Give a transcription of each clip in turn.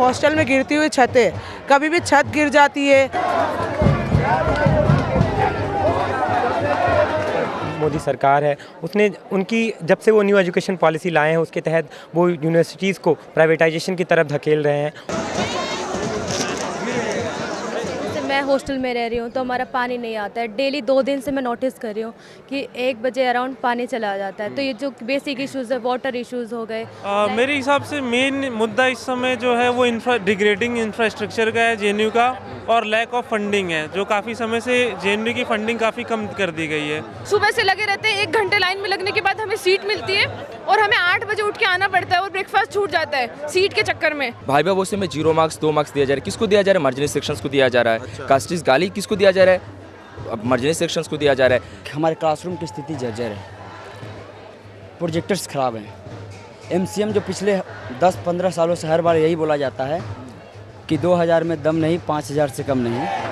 Hostel में गिरती हुई छतें, कभी भी छत गिर जाती है। मोदी सरकार है, उसने उनकी जब से वो न्यू एजुकेशन पॉलिसी लाए हैं उसके तहत वो यूनिवर्सिटीज़ को प्राइवेटाइजेशन की तरफ धकेल रहे हैं। मैं हॉस्टल में रह रही हूँ तो हमारा पानी नहीं आता है। डेली 2 दिन से मैं नोटिस कर रही हूँ कि 1 बजे अराउंड पानी चला जाता है। तो ये जो बेसिक इश्यूज़ है, वाटर इश्यूज़ हो गए। मेरे हिसाब से मेन मुद्दा इस समय जो है वो डिग्रेडिंग इंफ्रास्ट्रक्चर का है जेएनयू का, और लैक ऑफ फंडिंग है, जो काफ़ी समय से जेएनयू की फंडिंग काफ़ी कम कर दी गई है। सुबह से लगे रहते हैं, 1 घंटे लाइन में लगने के बाद हमें सीट मिलती है और हमें 8 बजे उठ के आना पड़ता है और ब्रेकफास्ट छूट जाता है सीट के चक्कर में। भाई वो में 0 मार्क्स 2 मार्क्स दिया जा रहा है। किसको दिया जा रहा है? मार्जिनल सेक्शंस को दिया जा रहा है। अच्छा। कास्टिस गाली किसको दिया जा रहा है? अब मार्जिनल सेक्शंस को दिया जा रहा है। हमारे क्लासरूम की स्थिति जर्जर है, प्रोजेक्टर्स ख़राब हैं। एमसीएम जो पिछले 10-15 सालों से हर बार यही बोला जाता है कि 2000 में दम नहीं, 5000 से कम नहीं।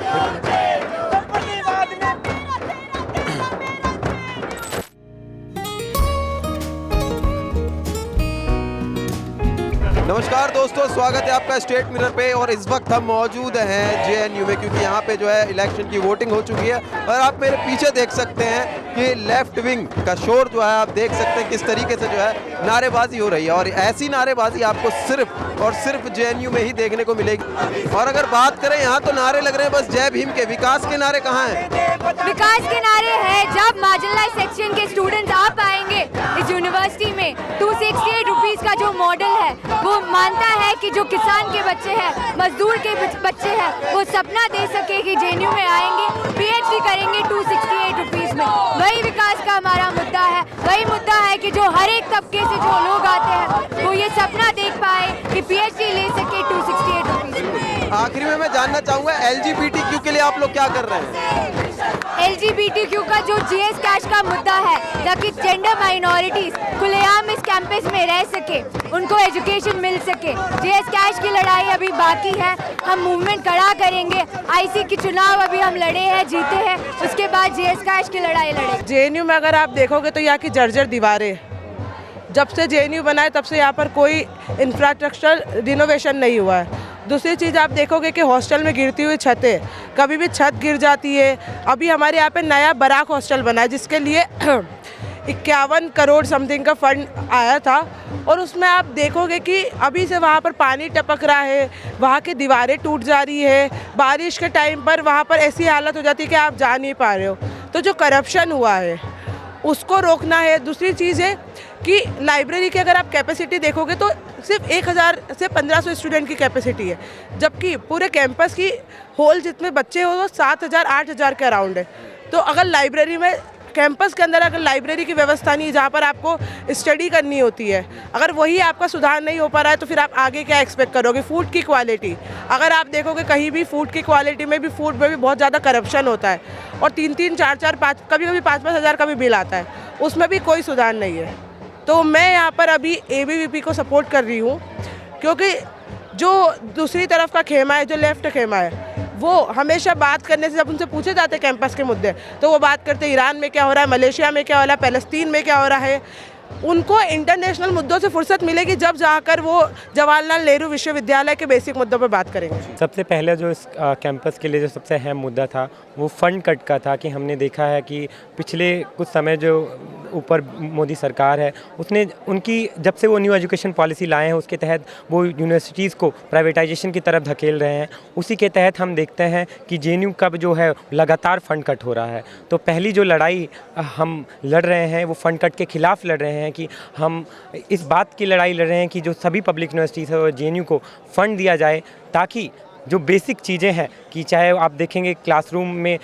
नमस्कार दोस्तों, स्वागत है आपका स्टेट मिरर पे। और इस वक्त हम मौजूद हैं जेएनयू में, क्योंकि यहाँ पे जो है इलेक्शन की वोटिंग हो चुकी है। और आप मेरे पीछे देख सकते हैं कि लेफ्ट विंग का शोर जो है, आप देख सकते हैं किस तरीके से जो है नारेबाजी हो रही है। और ऐसी नारेबाजी आपको सिर्फ और सिर्फ जेएनयू में ही देखने को मिलेगी। और अगर बात करें यहाँ तो नारे लग रहे हैं बस जय भीम के। विकास के नारे कहाँ हैं? विकास के नारे हैं जब मार्जिनलाइज सेक्शन के स्टूडेंट्स आ पाएंगे इस यूनिवर्सिटी में। 268 रुपीज़ का जो मॉडल है वो मानता है कि जो किसान के बच्चे हैं, मजदूर के बच्चे हैं, वो सपना दे सके कि जेएनयू में आएंगे, पीएचडी करेंगे 268 रुपीज़ में। वही विकास का हमारा मुद्दा है। वही मुद्दा है कि जो हर एक तबके से जो लोग आते हैं वो ये सपना देख पाए कि पीएचडी ले सके 268 रुपीज़ में। आखिरी में मैं जानना चाहूँगा, LGBTQ के लिए आप लोग क्या कर रहे हैं? LGBTQ का जो जीएस कैश का मुद्दा है, ताकि जेंडर माइनॉरिटीज खुलेआम इस कैंपस में रह सके, उनको एजुकेशन मिल सके। जीएस कैश की लड़ाई अभी बाकी है। हम मूवमेंट खड़ा करेंगे। आईसी की चुनाव अभी हम लड़े हैं, जीते हैं, उसके बाद जीएस कैश की लड़ाई लड़े। जेएनयू में अगर आप देखोगे तो यहाँ की जर्जर दीवारें, जब से जेएनयू बना है तब से यहाँ पर कोई इंफ्रास्ट्रक्चर रिनोवेशन नहीं हुआ है। दूसरी चीज़ आप देखोगे कि हॉस्टल में गिरती हुई छतें, कभी भी छत गिर जाती है। अभी हमारे यहाँ पे नया बराक हॉस्टल बना है जिसके लिए 51 करोड़ समथिंग का फंड आया था। और उसमें आप देखोगे कि अभी से वहाँ पर पानी टपक रहा है, वहाँ की दीवारें टूट जा रही है। बारिश के टाइम पर वहाँ पर ऐसी हालत हो जाती है कि आप जा नहीं पा रहे हो। तो जो करप्शन हुआ है उसको रोकना है। दूसरी चीज़ है कि लाइब्रेरी की अगर आप कैपेसिटी देखोगे तो सिर्फ 1000 से 1500 स्टूडेंट की कैपेसिटी है, जबकि पूरे कैंपस की होल जितने बच्चे हो वो 7000-8000 के अराउंड है। तो अगर लाइब्रेरी में, कैंपस के अंदर अगर लाइब्रेरी की व्यवस्था नहीं, जहाँ पर आपको स्टडी करनी होती है, अगर वही आपका सुधार नहीं हो पा रहा है तो फिर आप आगे क्या एक्सपेक्ट करोगे? फूड की क्वालिटी, अगर आप देखोगे कहीं भी फूड की क्वालिटी में भी, फूड में भी बहुत ज़्यादा करप्शन होता है। और 3-3, 4-4, 5, कभी-कभी 5-5 हज़ार का भी बिल आता है, उसमें भी कोई सुधार नहीं है। तो मैं यहाँ पर अभी ABVP को सपोर्ट कर रही हूँ, क्योंकि जो दूसरी तरफ का खेमा है, जो लेफ्ट खेमा है, वो हमेशा बात करने से, जब उनसे पूछे जाते कैंपस के मुद्दे, तो वो बात करते ईरान में क्या हो रहा है, मलेशिया में क्या हो रहा है, पैलेस्तीन में क्या हो रहा है। उनको इंटरनेशनल मुद्दों से फुर्सत मिलेगी जब जाकर वो जवाहरलाल नेहरू विश्वविद्यालय के बेसिक मुद्दों पर बात करेंगे। सबसे पहले जो इस कैंपस के लिए जो सबसे अहम मुद्दा था वो फंड कट का था कि हमने देखा है कि पिछले कुछ समय जो ऊपर मोदी सरकार है उसने उनकी जब से वो न्यू एजुकेशन पॉलिसी लाए हैं उसके तहत वो यूनिवर्सिटीज़ को प्राइवेटाइजेशन की तरफ धकेल रहे हैं। उसी के तहत हम देखते हैं कि जेएनयू का जो है लगातार फंड कट हो रहा है। तो पहली जो लड़ाई हम लड़ रहे हैं वो फंड कट के खिलाफ लड़ रहे हैं कि हम इस बात की लड़ाई लड़ रहे हैं कि जो सभी पब्लिक यूनिवर्सिटीज़ है और जेएनयू को फंड दिया जाए, ताकि जो बेसिक चीज़ें हैं कि चाहे आप देखेंगे क्लासरूम में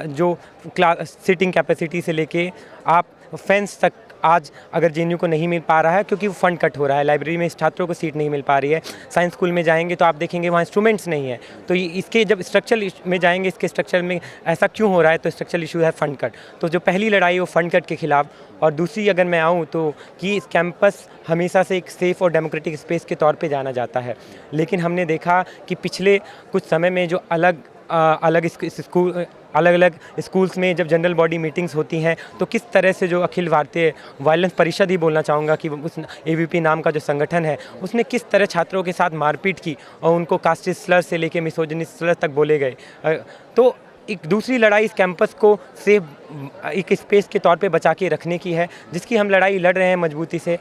जो सिटिंग कैपेसिटी से लेके आप फेंस तक आज अगर जेएनयू को नहीं मिल पा रहा है क्योंकि वो फंड कट हो रहा है। लाइब्रेरी में छात्रों को सीट नहीं मिल पा रही है। साइंस स्कूल में जाएंगे तो आप देखेंगे वहाँ इंस्ट्रूमेंट्स नहीं है। तो इसके जब स्ट्रक्चरल में जाएंगे, इसके स्ट्रक्चर में ऐसा क्यों हो रहा है, तो स्ट्रक्चरल इशू है फंड कट। तो जो पहली लड़ाई वो फंड कट के खिलाफ, और दूसरी अगर मैं आऊँ तो कि इस कैंपस हमेशा से एक सेफ़ और डेमोक्रेटिक स्पेस के तौर पे जाना जाता है, लेकिन हमने देखा कि पिछले कुछ समय में जो अलग अलग अलग स्कूल्स में जब जनरल बॉडी मीटिंग्स होती हैं तो किस तरह से जो अखिल भारतीय वायलेंस परिषद ही बोलना चाहूँगा कि उस AVP नाम का जो संगठन है उसने किस तरह छात्रों के साथ मारपीट की और उनको कास्टिस्ट स्लर से लेके मिसोजिनिस्ट स्लर तक बोले गए। तो एक दूसरी लड़ाई इस कैंपस को सेफ एक स्पेस के तौर पे बचा के रखने की है, जिसकी हम लड़ाई लड़ रहे हैं मजबूती से।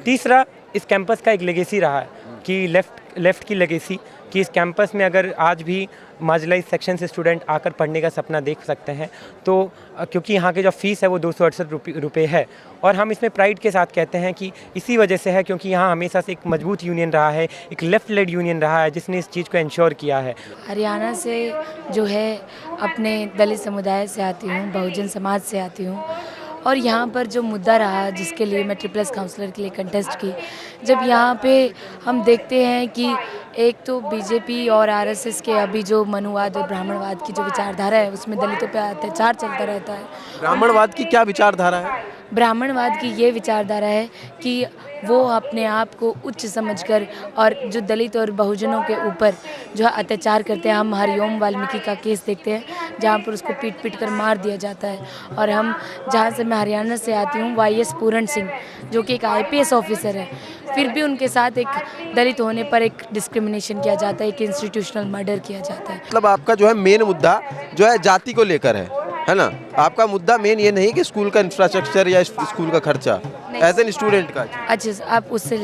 तीसरा, इस कैंपस का एक लेगेसी रहा है कि लेफ़्ट की लेगेसी कि इस कैंपस में अगर आज भी मार्जिनलाइज सेक्शन से स्टूडेंट आकर पढ़ने का सपना देख सकते हैं तो क्योंकि यहाँ के जो फ़ीस है वो 268 रुपये है, और हम इसमें प्राइड के साथ कहते हैं कि इसी वजह से है क्योंकि यहाँ हमेशा से एक मजबूत यूनियन रहा है, एक लेफ़्ट लेड यूनियन रहा है जिसने इस चीज़ को इंश्योर किया है। हरियाणा से जो है अपने दलित समुदाय से आती हूँ, बहुजन समाज से आती हूँ, और यहाँ पर जो मुद्दा रहा जिसके लिए मैं ट्रिपल काउंसलर के लिए कंटेस्ट की, जब यहाँ पे हम देखते हैं कि एक तो बीजेपी और आरएसएस के अभी जो मनुवाद और ब्राह्मणवाद की जो विचारधारा है उसमें दलितों पे अत्याचार चलता रहता है। ब्राह्मणवाद की क्या विचारधारा है? ब्राह्मणवाद की ये विचारधारा है कि वो अपने आप को उच्च समझकर और जो दलित और बहुजनों के ऊपर जो अत्याचार करते हैं। हम हरिओम वाल्मीकि का केस देखते हैं जहाँ पर उसको पीट कर मार दिया जाता है, और हम जहाँ से मैं हरियाणा से आती हूँ YS पूरण सिंह जो कि एक IPS ऑफिसर है, फिर भी उनके साथ एक दलित होने पर एक डिस्क्रिमिनेशन किया जाता है, एक इंस्टीट्यूशनल मर्डर किया जाता है। मतलब आपका जो है मेन मुद्दा जो है जाति को लेकर है ना? आपका मुद्दा मेन ये नहीं कि स्कूल का इंफ्रास्ट्रक्चर या स्कूल का खर्चा एज एन स्टूडेंट का। अच्छा, आप उससे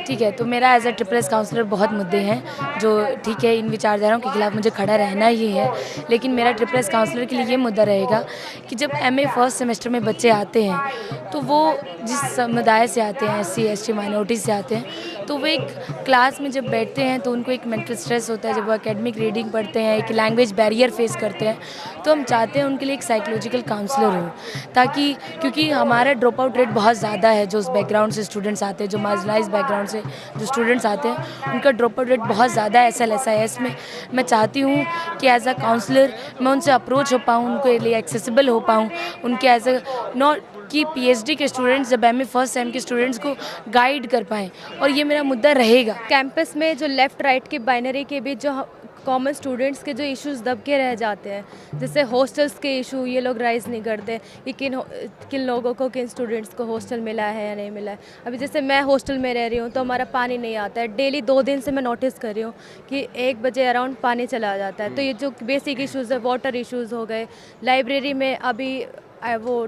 ठीक है। तो मेरा एज ए ट्रिपल काउंसलर बहुत मुद्दे हैं जो ठीक है, इन विचारधाराओं के खिलाफ मुझे खड़ा रहना ही है, लेकिन मेरा ट्रिपल काउंसलर के लिए ये मुद्दा रहेगा कि जब MA फर्स्ट सेमेस्टर में बच्चे आते हैं तो वो जिस समुदाय से आते हैं, SC ST माइनॉरिटी से आते हैं, तो वो एक क्लास में जब बैठते हैं तो उनको एक मेंटल स्ट्रेस होता है। जब वो एकेडमिक रीडिंग पढ़ते हैं, एक लैंग्वेज बैरियर फेस करते हैं, तो हम चाहते हैं उनके लिए एक साइकोलॉजिकल काउंसलर हो, ताकि क्योंकि हमारा ड्रॉप आउट रेट बहुत ज़्यादा है। जो उस बैकग्राउंड से स्टूडेंट्स आते हैं, जो मार्जिनलाइज बैकग्राउंड से जो स्टूडेंट्स आते हैं, उनका ड्रॉप आउट रेट बहुत ज़्यादा है SL में। मैं चाहती हूँ कि एज अ काउंसलर मैं उनसे अप्रोच हो पाऊँ, उनके लिए एक्सेसिबल हो पाऊँ, उनके एज अ नॉट कि PhD के स्टूडेंट्स जब MA फर्स्ट सेम के स्टूडेंट्स को गाइड कर पाएँ, और ये मेरा मुद्दा रहेगा। कैंपस में जो लेफ़्ट राइट के बाइनरी के बीच जो कॉमन स्टूडेंट्स के जो इश्यूज दब के रह जाते हैं, जैसे हॉस्टल्स के इशू ये लोग राइज़ नहीं करते कि किन लोगों को, किन स्टूडेंट्स को हॉस्टल मिला है या नहीं मिला है। अभी जैसे मैं हॉस्टल में रह रही हूँ तो हमारा पानी नहीं आता है, डेली 2 दिन से मैं नोटिस कर रही हूँ कि 1 बजे अराउंड पानी चला जाता है। तो ये जो बेसिक इशूज़ है, वाटर इशूज़ हो गए, लाइब्रेरी में अभी वो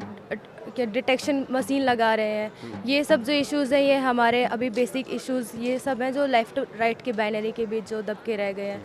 क्या डिटेक्शन मशीन लगा रहे हैं, ये सब जो इश्यूज़ हैं ये हमारे अभी बेसिक इश्यूज़ ये सब हैं जो लेफ़्ट राइट के बाइनरी के बीच जो दब के रह गए हैं।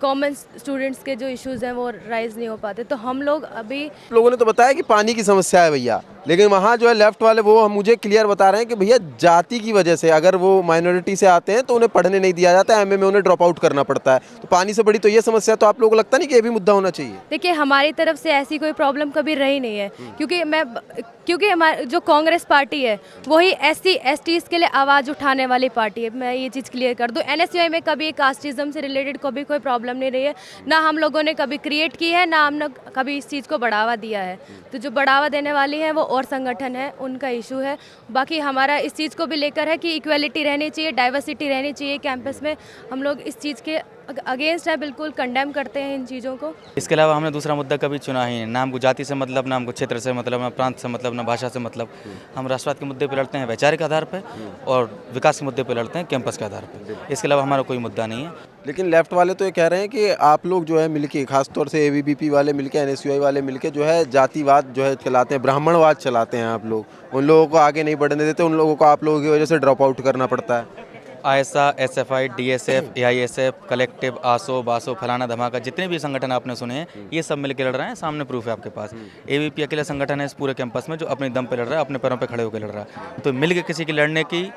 कॉमन स्टूडेंट्स के जो इश्यूज़ हैं वो राइज़ नहीं हो पाते। तो हम लोग अभी लोगों ने तो बताया कि पानी की समस्या है भैया, लेकिन वहाँ जो है लेफ्ट वाले वो हम मुझे क्लियर बता रहे हैं कि भैया जाति की वजह से अगर वो माइनॉरिटी से आते हैं तो उन्हें पढ़ने नहीं दिया जाता है, MA में उन्हें ड्रॉप आउट करना पड़ता है। तो पानी से बड़ी तो ये समस्या, तो आप लोगों को लगता नहीं कि ये भी मुद्दा होना चाहिए? देखिए, हमारी तरफ से ऐसी कोई प्रॉब्लम कभी रही नहीं है, क्योंकि हमारी जो कांग्रेस पार्टी है वही SC STs के लिए आवाज़ उठाने वाली पार्टी है। मैं ये चीज़ क्लियर कर दूँ, NSUI में कभी कास्टिज़म से रिलेटेड कभी कोई प्रॉब्लम नहीं रही है, ना हम लोगों ने कभी क्रिएट की है, ना हमने कभी इस चीज़ को बढ़ावा दिया है। तो जो बढ़ावा देने वाली है वो और संगठन है, उनका इशू है। बाकी हमारा इस चीज़ को भी लेकर है कि इक्वलिटी रहनी चाहिए, डाइवर्सिटी रहनी चाहिए कैंपस में। हम लोग इस चीज़ के अगेंस्ट है, बिल्कुल कंडेम करते हैं इन चीज़ों को। इसके अलावा हमने दूसरा मुद्दा कभी चुना ही नहीं। ना हमको जाति से मतलब, ना हमको क्षेत्र से मतलब, ना प्रांत से मतलब, ना भाषा से मतलब। हम राष्ट्रवाद के मुद्दे पर लड़ते हैं वैचारिक आधार पर, और विकास के मुद्दे पर लड़ते हैं कैंपस के आधार पर। इसके अलावा हमारा कोई मुद्दा नहीं है। लेकिन लेफ्ट वाले तो ये कह रहे हैं कि आप लोग जो है मिलके, खासतौर से ABVP वाले मिलके, NSUI वाले मिलके जो है जातिवाद जो है चलाते हैं, ब्राह्मणवाद चलाते हैं। आप लोग उन लोगों को आगे नहीं बढ़ने देते, उन लोगों को आप लोगों की वजह से ड्रॉप आउट करना पड़ता है। AISA, SFI, DSF, AISF, collective, ASO, बासो, फलाना धमाका, जितने भी संगठन आपने सुने हैं ये सब मिलकर लड़ रहे हैं। सामने प्रूफ है आपके पास। AVP अकेला संगठन है इस पूरे कैंपस में जो अपने दम पे लड़ रहा है, अपने पैरों पे खड़े होकर लड़ रहा है। तो मिल के किसी की लड़ने की,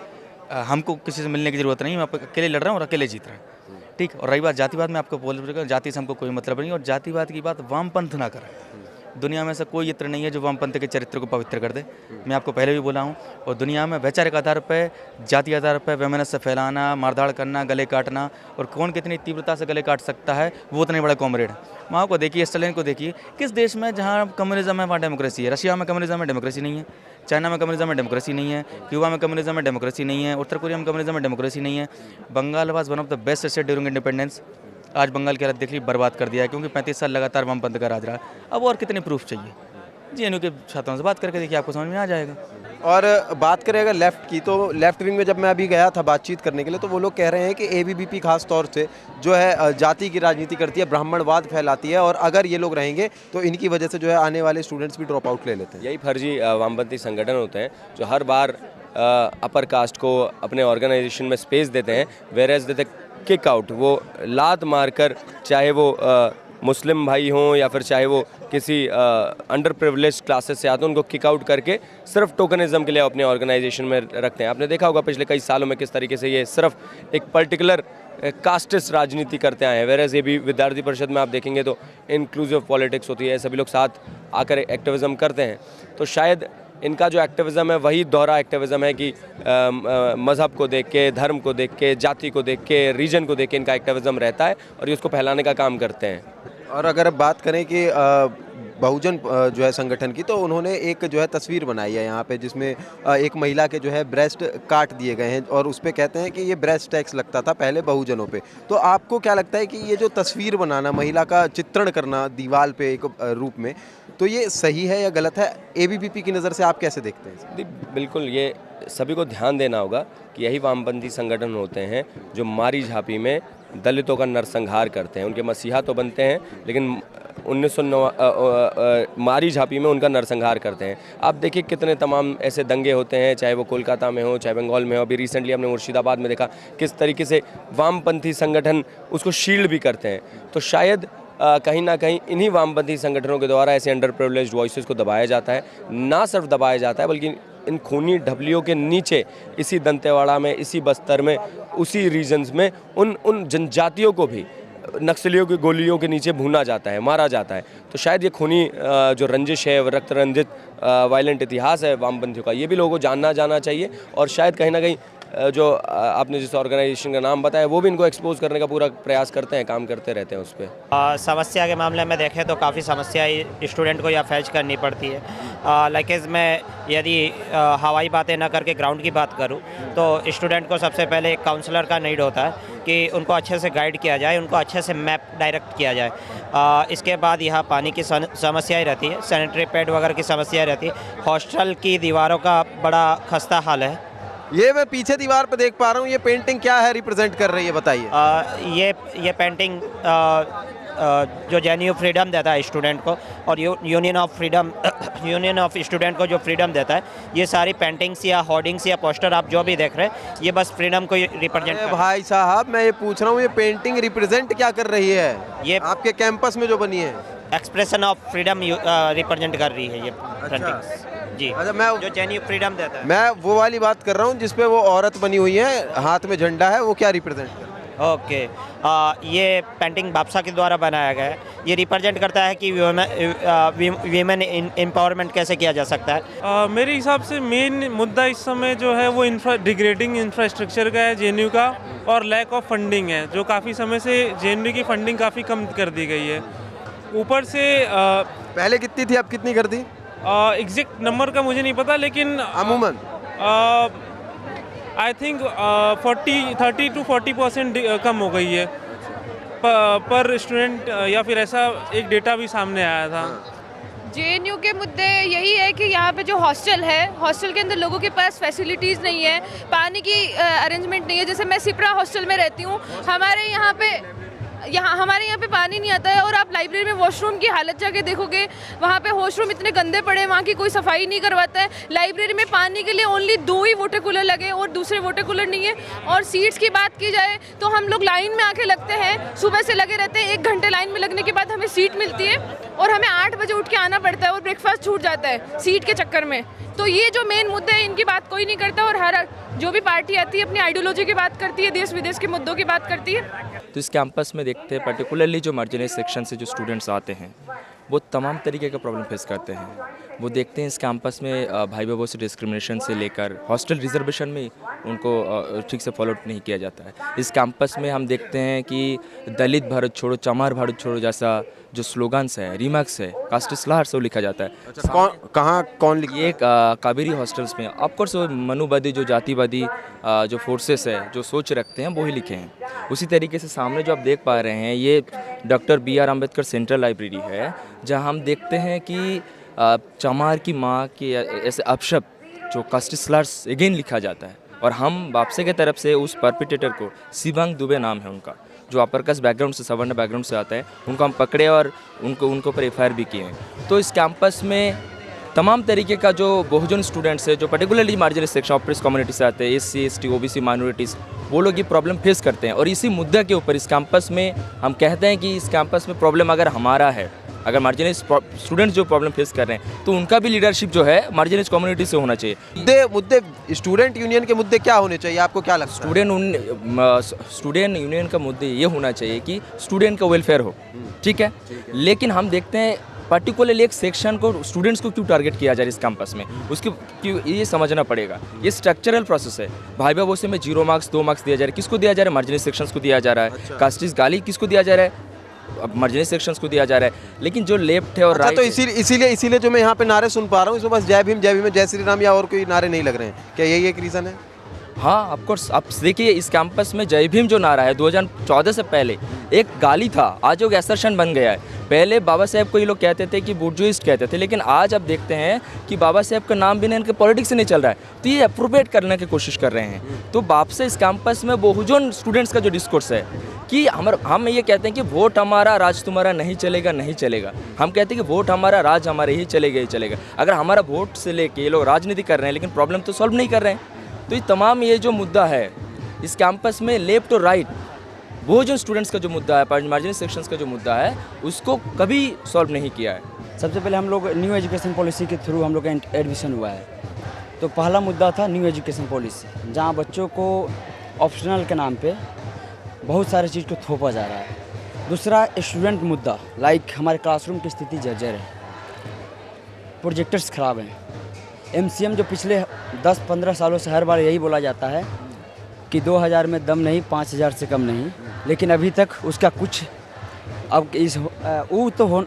हमको किसी से मिलने की ज़रूरत नहीं है। मैं अकेले लड़ रहा हूँ और अकेले जीत रहा है, ठीक। और रही बात जातिवाद में, आपको बोल रहा हूँ जाति से हमको कोई मतलब नहीं। और जातिवाद की बात वामपंथ ना करें। दुनिया में ऐसा कोई इत्र नहीं है जो वामपंथ के चरित्र को पवित्र कर दे। मैं आपको पहले भी बोला हूँ। और दुनिया में वैचारिक आधार पर, जाति आधार पर वैमनस्य फैलाना, मारधाड़ करना, गले काटना, और कौन कितनी तीव्रता से गले काट सकता है वो उतने बड़ा कॉमरेड है। वहाँ को देखिए, स्टालिन को देखिए, किस देश में जहाँ कम्युनिज्म है वहाँ डेमोक्रेसी है। रशिया में कम्युनिज्म है, डेमोक्रेसी नहीं है। चाइना में कम्युनिज्म में डेमोक्रेसी नहीं है। क्यूबा में कम्युनिज्म में डेमोक्रेसी नहीं है। उत्तर कोरिया में कम्युनिज्म में डेमोक्रेसी नहीं है। Bengal was one of the best state during independence. आज बंगाल की हालत देख ली, बर्बाद कर दिया है, क्योंकि 35 साल लगातार वामपंथ का राज रहा। अब और कितने प्रूफ चाहिए? जेएनयू के छात्रों से बात करके देखिए, आपको समझ में आ जाएगा। और बात करें अगर लेफ़्ट की, तो लेफ़्ट विंग में जब मैं अभी गया था बातचीत करने के लिए, तो वो लोग कह रहे हैं कि एबीवीपी खास तौर से जो है जाति की राजनीति करती है, ब्राह्मणवाद फैलाती है, और अगर ये लोग रहेंगे तो इनकी वजह से जो है आने वाले स्टूडेंट्स भी ड्रॉप आउट ले लेते हैं। यही फर्जी वामपंथी संगठन होते हैं जो हर बार अपर कास्ट को अपने ऑर्गेनाइजेशन में स्पेस देते हैं, वेयर देते किक आउट। वो लात मारकर, चाहे वो मुस्लिम भाई हों या फिर चाहे वो किसी अंडर प्रिविलेज क्लासेस से आते हैं, उनको किक आउट करके सिर्फ टोकनिज्म के लिए अपने ऑर्गेनाइजेशन में रखते हैं। आपने देखा होगा पिछले कई सालों में किस तरीके से ये सिर्फ एक पर्टिकुलर कास्टिस्ट राजनीति करते आए हैं। वेरएज ये भी विद्यार्थी परिषद में आप देखेंगे तो इंक्लूसिव पॉलिटिक्स होती है, सभी लोग साथ आकर एक्टिविज़म करते हैं। तो शायद इनका जो एक्टिविज़म है वही दोहरा एक्टिविज़म है कि मज़हब को देख के, धर्म को देख के, जाति को देख के, रीजन को देख के इनका एक्टिविज़म रहता है और ये उसको फैलाने का काम करते हैं। और अगर अब बात करें कि बहुजन जो है संगठन की, तो उन्होंने एक जो है तस्वीर बनाई है यहाँ पे, जिसमें एक महिला के जो है ब्रेस्ट काट दिए गए हैं और उस पे कहते हैं कि ये ब्रेस्ट टैक्स लगता था पहले बहुजनों पे। तो आपको क्या लगता है कि ये जो तस्वीर बनाना, महिला का चित्रण करना दीवार पे एक रूप में, तो ये सही है या गलत है? एबीवीपी की नज़र से आप कैसे देखते हैं? बिल्कुल, ये सभी को ध्यान देना होगा कि यही वामपंथी संगठन होते हैं जो मारी झापी में दलितों का नरसंहार करते हैं। उनके मसीहा तो बनते हैं, लेकिन 1909 मारी झापी में उनका नरसंहार करते हैं। आप देखिए कितने तमाम ऐसे दंगे होते हैं, चाहे वो कोलकाता में हो, चाहे बंगाल में हो। अभी रिसेंटली हमने मुर्शिदाबाद में देखा किस तरीके से वामपंथी संगठन उसको शील्ड भी करते हैं। तो शायद कहीं ना कहीं इन्हीं वामपंथी संगठनों के द्वारा ऐसे अंडर प्रिविलेज्ड वॉइसेस को दबाया जाता है। ना सिर्फ दबाया जाता है, बल्कि इन खूनी ढबलियों के नीचे, इसी दंतेवाड़ा में, इसी बस्तर में, उसी रीजन्स में उन जनजातियों को भी नक्सलियों की गोलियों के नीचे भूना जाता है, मारा जाता है। तो शायद ये खूनी जो रंजिश है, रक्त रंजित वायलेंट इतिहास है वामपंथियों का, ये भी लोगों को जाना चाहिए। और शायद कहीं ना कहीं जो आपने जिस ऑर्गेनाइजेशन का नाम बताया, वो भी इनको एक्सपोज करने का पूरा प्रयास करते हैं, काम करते रहते हैं उस पर। समस्या के मामले में देखें तो काफ़ी समस्याएं स्टूडेंट को यहाँ फेच करनी पड़ती है। लाइक मैं यदि हवाई बातें ना करके ग्राउंड की बात करूँ तो स्टूडेंट को सबसे पहले एक काउंसलर का नीड होता है कि उनको अच्छे से गाइड किया जाए, उनको अच्छे से मैप डायरेक्ट किया जाए। इसके बाद यहाँ पानी की समस्याएं रहती है, सैनिटरी पैड वगैरह की समस्याएं रहती है। हॉस्टल की दीवारों का बड़ा खस्ता हाल है। ये मैं पीछे दीवार पे देख पा रहा हूँ, ये पेंटिंग क्या है, रिप्रेजेंट कर रही है, बताइए। ये पेंटिंग जो जेएनयू फ्रीडम देता है स्टूडेंट को, और यूनियन ऑफ स्टूडेंट को जो फ्रीडम देता है, ये सारी पेंटिंग्स या होर्डिंग्स या पोस्टर आप जो भी देख रहे हैं, ये बस फ्रीडम को रिप्रेजेंट। भाई साहब, मैं ये पूछ रहा हूँ, ये पेंटिंग रिप्रेजेंट क्या कर रही है? ये आपके कैंपस में जो बनी है, एक्सप्रेशन ऑफ फ्रीडम रिप्रेजेंट कर रही है ये पेंटिंग्स। जी, अच्छा, मैं जो जेएनयू फ्रीडम देता है, मैं वो वाली बात कर रहा हूँ जिसपे वो औरत बनी हुई है, हाथ में झंडा है, वो क्या रिप्रेजेंट करता है? ओके, ये पेंटिंग बापसा के द्वारा बनाया गया है। ये रिप्रेजेंट करता है कि वीमेन एम्पावरमेंट कैसे किया जा सकता है। मेरे हिसाब से मेन मुद्दा इस समय जो है वो डिग्रेडिंग इंफ्रास्ट्रक्चर का है जेएनयू का, और लैक ऑफ फंडिंग है, जो काफ़ी समय से जेएनयू की फंडिंग काफ़ी कम कर दी गई है। ऊपर से पहले कितनी थी, अब कितनी कर दी? एग्जैक्ट नंबर का मुझे नहीं पता, लेकिन अमूमन आई थिंक 30 to 40% कम हो गई है पर स्टूडेंट, या फिर ऐसा एक डेटा भी सामने आया था। जेएनयू के मुद्दे यही है कि यहाँ पे जो हॉस्टल है, हॉस्टल के अंदर लोगों के पास फैसिलिटीज़ नहीं है, पानी की अरेंजमेंट नहीं है। जैसे मैं सिपरा हॉस्टल में रहती हूँ, हमारे यहाँ पे पानी नहीं आता है, और आप लाइब्रेरी में वॉशरूम की हालत जाके देखोगे, वहाँ पे वॉशरूम इतने गंदे पड़े हैं, वहाँ की कोई सफाई नहीं करवाता है। लाइब्रेरी में पानी के लिए ओनली 2 ही वाटर कूलर लगे और दूसरे वाटर कूलर नहीं है। और सीट्स की बात की जाए तो हम लोग लाइन में आके लगते हैं, सुबह से लगे रहते हैं, 1 घंटे लाइन में लगने के बाद हमें सीट मिलती है, और हमें 8 बजे उठ के आना पड़ता है, और ब्रेकफास्ट छूट जाता है सीट के चक्कर में। तो ये जो मेन मुद्दे हैं, इनकी बात कोई नहीं करता, और हर जो भी पार्टी आती है अपनी आइडियोलॉजी की बात करती है, देश विदेश के मुद्दों की बात करती है। तो इस कैंपस में देखते हैं पर्टिकुलरली जो मार्जिनलाइज्ड सेक्शन से जो स्टूडेंट्स आते हैं, वो तमाम तरीके का प्रॉब्लम फेस करते हैं। वो देखते हैं इस कैंपस में भाई बहनों से डिस्क्रिमिनेशन से लेकर हॉस्टल रिजर्वेशन में उनको ठीक से फॉलो नहीं किया जाता है। इस कैंपस में हम देखते हैं कि दलित भारत छोड़ो, चमार भारत छोड़ो जैसा जो स्लोगन्स है, रिमार्क्स है, कास्ट स्लर्स वो लिखा जाता है। अच्छा, कौन लिखा? ये कावेरी हॉस्टल्स में ऑफकोर्स वो मनुवादी जो जातिवादी जो फोर्सेस है जो सोच रखते हैं वो ही लिखे हैं। उसी तरीके से सामने जो आप देख पा रहे हैं ये doctor BR Ambedkar central library है, जहाँ हम देखते हैं कि चमार की माँ के ऐसे अपशब्द जो कास्ट स्लर्स अगेन लिखा जाता है, और हम वापसे की तरफ से उस परपिटेटर को शिवांग दुबे नाम है उनका, जो अपर कास्ट बैकग्राउंड से, सवर्ण बैकग्राउंड से आता है, उनको हम पकड़े और उनको पर FIR भी किए हैं। तो इस कैंपस में तमाम तरीके का जो बहुजन स्टूडेंट्स है, जो particularly marginal section oppress community से आते हैं, SC ST OBC माइनॉरिटीज़, वो लोग ये प्रॉब्लम फेस करते हैं। और इसी मुद्दे के ऊपर इस कैंपस में हम कहते हैं कि इस कैंपस में प्रॉब्लम अगर हमारा है, अगर मार्जिनल स्टूडेंट्स जो प्रॉब्लम फेस कर रहे हैं, तो उनका भी लीडरशिप जो है मार्जिनल कम्युनिटी से होना चाहिए। मुद्दे स्टूडेंट यूनियन के मुद्दे क्या होने चाहिए, आपको क्या लगता है? स्टूडेंट यूनियन का मुद्दे ये होना चाहिए कि स्टूडेंट का वेलफेयर हो, ठीक है। लेकिन हम देखते हैं पर्टिकुलरली एक सेक्शन को, स्टूडेंट्स को क्यों टारगेट किया जा रहा है इस कैंपस में, उसकी क्यों, ये समझना पड़ेगा। ये स्ट्रक्चरल प्रोसेस है। भाई बाबू में 0 मार्क्स 2 मार्क्स दिया जा रहा है, किसको दिया जा रहा है? मार्जिनल सेक्शंस को दिया जा रहा है। कास्टिस गाली किसको दिया जा रहा है? अब मार्जिनल सेक्शंस को दिया जा रहा है। लेकिन जो लेफ्ट है और अच्छा, राइट तो इसीलिए जो मैं यहाँ पे नारे सुन पा रहा हूँ, इसमें बस जय भीम जय श्री राम या और कोई नारे नहीं लग रहे हैं, क्या यही एक रीज़न है? हाँ, ऑफ कोर्स। आप देखिए इस कैंपस में जय भीम जो नारा है 2014 से पहले एक गाली था, आज वो असर्शन बन गया है। पहले बाबा साहेब को ये लोग कहते थे कि बुर्जुइस्ट कहते थे, लेकिन आज आप देखते हैं कि बाबा साहेब का नाम बिना इनके पॉलिटिक्स से नहीं चल रहा है, तो ये अप्रोप्रिएट करने की कोशिश कर रहे हैं। तो बाप से इस कैंपस में बहुजन स्टूडेंट्स का जो डिस्कोर्स है कि हम ये कहते हैं कि वोट हमारा राज तुम्हारा नहीं चलेगा, नहीं चलेगा। हम कहते हैं कि वोट हमारा राज हमारे ही चलेगा, ही चलेगा। अगर हमारा वोट से लेके ये लोग राजनीति कर रहे हैं, लेकिन प्रॉब्लम तो सॉल्व नहीं कर रहे हैं। तो ये तमाम ये जो मुद्दा है इस कैंपस में, लेफ्ट और राइट, वो जो स्टूडेंट्स का जो मुद्दा है, मार्जिनल सेक्शंस का जो मुद्दा है, उसको कभी सॉल्व नहीं किया है। सबसे पहले हम लोग न्यू एजुकेशन पॉलिसी के थ्रू हम लोग का एडमिशन हुआ है। तो पहला मुद्दा था न्यू एजुकेशन पॉलिसी, जहाँ बच्चों को ऑप्शनल के नाम पे बहुत सारी चीज़ को थोपा जा रहा है। दूसरा स्टूडेंट मुद्दा, लाइक हमारे क्लासरूम की स्थिति जर्जर है, प्रोजेक्टर्स ख़राब हैं। MCM जो पिछले 10-15 सालों से हर बार यही बोला जाता है कि 2000 में दम नहीं, 5000 से कम नहीं, लेकिन अभी तक उसका कुछ, अब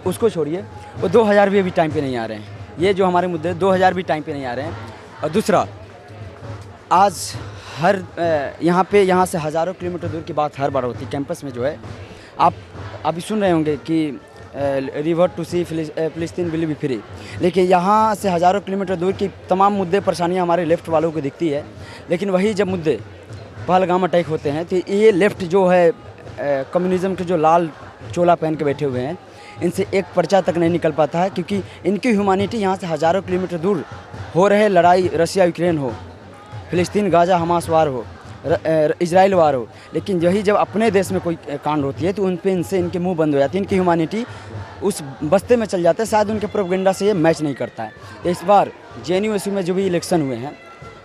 उसको छोड़िए, वो 2000 भी अभी टाइम पे नहीं आ रहे हैं। ये जो हमारे मुद्दे 2000 भी टाइम पे नहीं आ रहे हैं। और दूसरा, आज यहाँ से हज़ारों किलोमीटर दूर की बात हर बार होती है कैंपस में जो है। आप अभी सुन रहे होंगे कि रिवर टू सी फिलिस्तीन विल बी फ्री, लेकिन यहाँ से हज़ारों किलोमीटर दूर की तमाम मुद्दे परेशानियाँ हमारे लेफ़्ट वालों को दिखती है। लेकिन वही जब मुद्दे पहलगाम अटैक होते हैं, तो ये लेफ़्ट जो है कम्युनिज़म के जो लाल चोला पहन के बैठे हुए हैं, इनसे एक पर्चा तक नहीं निकल पाता है, क्योंकि इनकी ह्यूमैनिटी यहाँ से हज़ारों किलोमीटर दूर हो रहे लड़ाई, रशिया यूक्रेन हो, फिलिस्तीन गाजा हमास वार हो, इजराइल वार हो, लेकिन यही जब अपने देश में कोई कांड होती है तो उन पे इनके मुंह बंद हो जाती है। इनकी ह्यूमैनिटी उस बस्ते में चल जाता है, शायद उनके प्रोपेगेंडा से ये मैच नहीं करता है। तो इस बार JNU में जो भी इलेक्शन हुए हैं,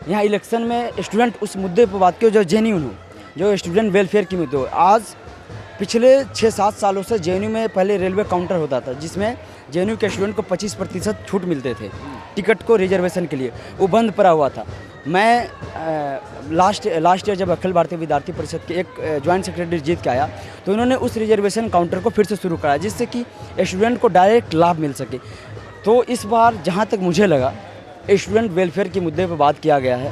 यहाँ इलेक्शन में स्टूडेंट उस मुद्दे पर बात किया जो जेन्युइन हो, जो स्टूडेंट वेलफेयर की मुद्दे हो। आज पिछले 6-7 सालों से JNU में पहले रेलवे काउंटर होता था, जिसमें JNU के स्टूडेंट को 25% छूट मिलते थे टिकट को रिजर्वेशन के लिए, वो बंद पड़ा हुआ था। मैं लास्ट ईयर जब अखिल भारतीय विद्यार्थी परिषद के एक जॉइंट सेक्रेटरी जीत के आया, तो उन्होंने उस रिजर्वेशन काउंटर को फिर से शुरू कराया, जिससे कि स्टूडेंट को डायरेक्ट लाभ मिल सके। तो इस बार जहाँ तक मुझे लगा, स्टूडेंट वेलफेयर के मुद्दे पर बात किया गया है।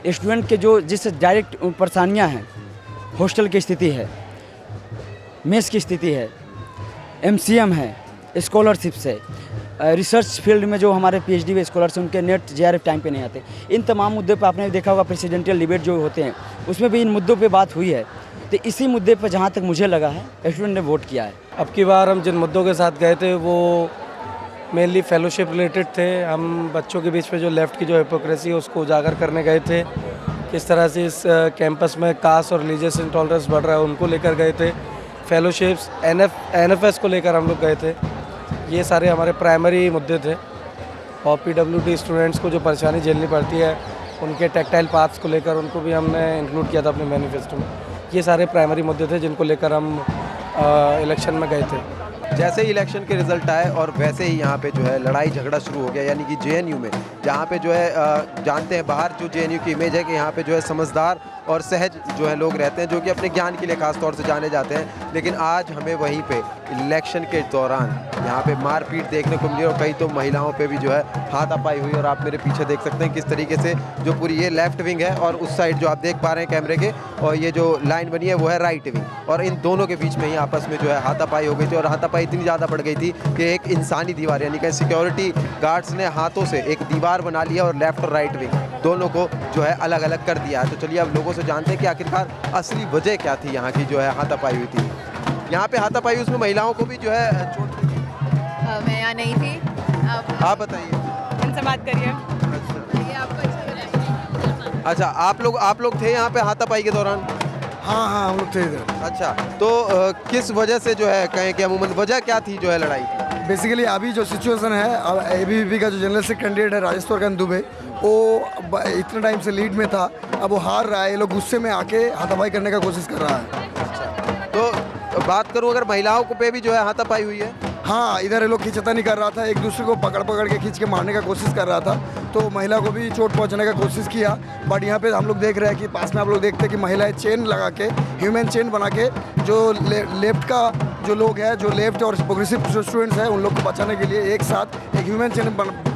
स्टूडेंट के जो जिससे डायरेक्ट परेशानियाँ हैं, हॉस्टल की स्थिति है, मेस की स्थिति है, MCM है, स्कॉलरशिप्स है, रिसर्च फील्ड में जो हमारे PhD स्कॉलर्स हैं उनके नेट JRF टाइम पे नहीं आते। इन तमाम मुद्दों पे आपने देखा होगा प्रेसिडेंशियल डिबेट जो होते हैं, उसमें भी इन मुद्दों पे बात हुई है। तो इसी मुद्दे पर जहाँ तक मुझे लगा है, स्टूडेंट ने वोट किया है। अब की बार हम जिन मुद्दों के साथ गए थे वो मेनली फेलोशिप रिलेटेड थे। हम बच्चों के बीच में जो लेफ़्ट की जो हिपोक्रेसी है उसको उजागर करने गए थे। किस तरह से इस कैंपस में कास्ट और रिलीजियस इंटॉलरेंस बढ़ रहा है उनको लेकर गए थे। फेलोशिप्स NFS को लेकर हम लोग गए थे। ये सारे हमारे प्राइमरी मुद्दे थे। और PWD स्टूडेंट्स को जो परेशानी झेलनी पड़ती है, उनके टेक्टाइल पाथ्स को लेकर उनको भी हमने इंक्लूड किया था अपने मैनिफेस्टो में। ये सारे प्राइमरी मुद्दे थे जिनको लेकर हम इलेक्शन में गए थे। जैसे ही इलेक्शन के रिजल्ट आए और वैसे ही यहाँ पे जो है लड़ाई झगड़ा शुरू हो गया, यानी कि JNU में, जहाँ पे जो है जानते हैं बाहर जो JNU की इमेज है कि यहाँ पे जो है समझदार और सहज जो है लोग रहते हैं, जो कि अपने ज्ञान के लिए खास तौर से जाने जाते हैं। लेकिन आज हमें वहीं पे इलेक्शन के दौरान यहाँ पे मारपीट देखने को मिली और कई तो महिलाओं पे भी जो है हाथापाई हुई। और आप मेरे पीछे देख सकते हैं किस तरीके से जो पूरी ये लेफ्ट विंग है और उस साइड जो आप देख पा रहे हैं कैमरे के, और ये जो लाइन बनी है वो है राइट विंग, और इन दोनों के बीच में ही आपस में जो है हाथापाई हो गई थी। और हाथापाई इतनी ज़्यादा बढ़ गई थी कि एक इंसानी दीवार यानी कि सिक्योरिटी गार्ड्स ने हाथों से एक दीवार बना लिया और लेफ्ट और राइट विंग दोनों को जो है अलग अलग कर दिया है। तो चलिए अब लोगों से जानते हैं कि आखिरकार असली वजह क्या थी यहाँ की जो है हाथापाई हुई थी। यहाँ पे हाथापाई उसमें महिलाओं को भी जो है चोट लगी। मैं यहाँ नहीं थी। आप बताइए। इनसे बात करिए। अच्छा, आप लोग थे यहाँ पे हाथापाई के दौरान? हाँ हम लोग थे इधर। अच्छा, तो किस वजह से जो है कहें कि अमूमन वजह क्या थी जो है लड़ाई की? बेसिकली अभी जो सिचुएशन है, अब ABVP का जो जनरल सेक्रेटरी कैंडिडेट है राजेश वर्धन दुबे, वो इतने टाइम से लीड में था, अब वो हार रहा है। ये लोग गुस्से में आके हाथापाई करने का कोशिश कर रहा है। तो बात करूं अगर महिलाओं को पे भी जो है हाथापाई हुई है? हाँ, इधर ये लोग खींचतानी कर रहा था, एक दूसरे को पकड़ के खींच के मारने का कोशिश कर रहा था, तो महिला को भी चोट पहुंचाने का कोशिश किया। बट यहाँ पे हम लोग देख रहे हैं कि पास में आप लोग देखते हैं कि महिलाएं चेन लगा के, ह्यूमन चेन बना के, जो लेफ्ट का जो लोग हैं, जो लेफ्ट और प्रोग्रेसिव स्टूडेंट्स हैं, उन लोग को बचाने के लिए एक साथ एक ह्यूमन चेन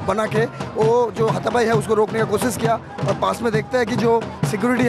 बना के वो जो हाथापाई है उसको रोकने का कोशिश किया। और पास में देखते हैं कि जो सिक्योरिटी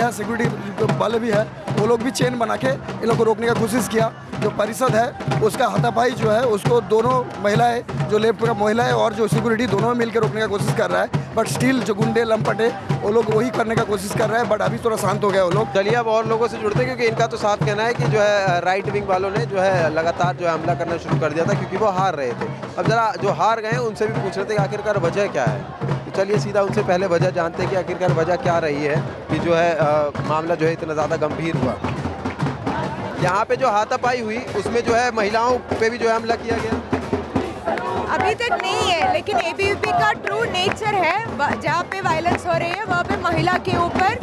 वाले भी है, वो लोग भी चेन बना के इन लोग को रोकने का कोशिश किया। जो परिषद है उसका हाथापाई जो है उसको दोनों महिलाएं, जो लेफ्ट का महिला है और जो सिक्योरिटी, दोनों में मिलकर रोकने का कोशिश कर रहा है। बट स्टिल जो गुंडे लंपटे वो लोग वही करने का कोशिश कर रहे हैं। बट अभी थोड़ा शांत हो गया वो लोग। चलिए अब और लोगों से जुड़ते हैं, क्योंकि इनका तो साफ कहना है कि जो है राइट विंग वालों ने जो है लगातार जो है हमला करना शुरू कर दिया था, क्योंकि वो हार रहे थे। अब जरा जो हार गए उनसे भी पूछ रहे थे कि आखिरकार वजह क्या है। तो चलिए सीधा उनसे पहले वजह जानते हैं कि आखिरकार वजह क्या रही है कि जो है मामला जो है इतना ज़्यादा गंभीर हुआ। यहाँ पे जो हाथापाई हुई उसमें जो है महिलाओं पे भी जो है हमला किया गया? अभी तक नहीं है, लेकिन ABVP का ट्रू नेचर है, जहाँ पे वायलेंस हो रही है वहाँ पे महिला के ऊपर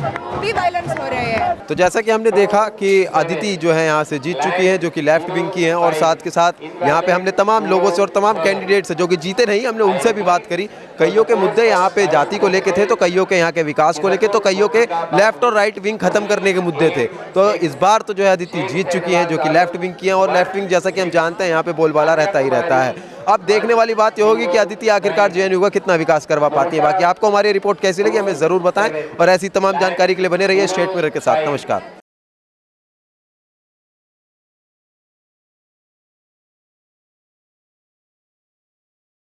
भी वायलेंस हो रहे हैं। तो जैसा कि हमने देखा कि अदिति जो है यहाँ से जीत चुकी है, जो कि लेफ्ट विंग की हैं, और साथ के साथ यहाँ पे हमने तमाम लोगों से और तमाम कैंडिडेट से जो कि जीते नहीं, हमने उनसे भी बात करी। कईयों के मुद्दे यहाँ पे जाति को लेके थे, तो कईयों के यहाँ के विकास को लेके, तो कईयों के लेफ्ट और राइट विंग खत्म करने के मुद्दे थे। तो इस बार तो जो है अदिति जीत चुकी हैं, जो कि लेफ्ट विंग की हैं, और लेफ्ट विंग जैसा कि हम जानते हैं यहाँ पे बोलबाला रहता ही रहता है। अब देखने वाली बात ये होगी कि अदिति आखिरकार JNU का कितना विकास करवा पाती है। बाकी आपको हमारी रिपोर्ट कैसी लगी हमें ज़रूर बताएं, और ऐसी तमाम जानकारी के लिए बने रहिए स्टेट मिरर के साथ। नमस्कार।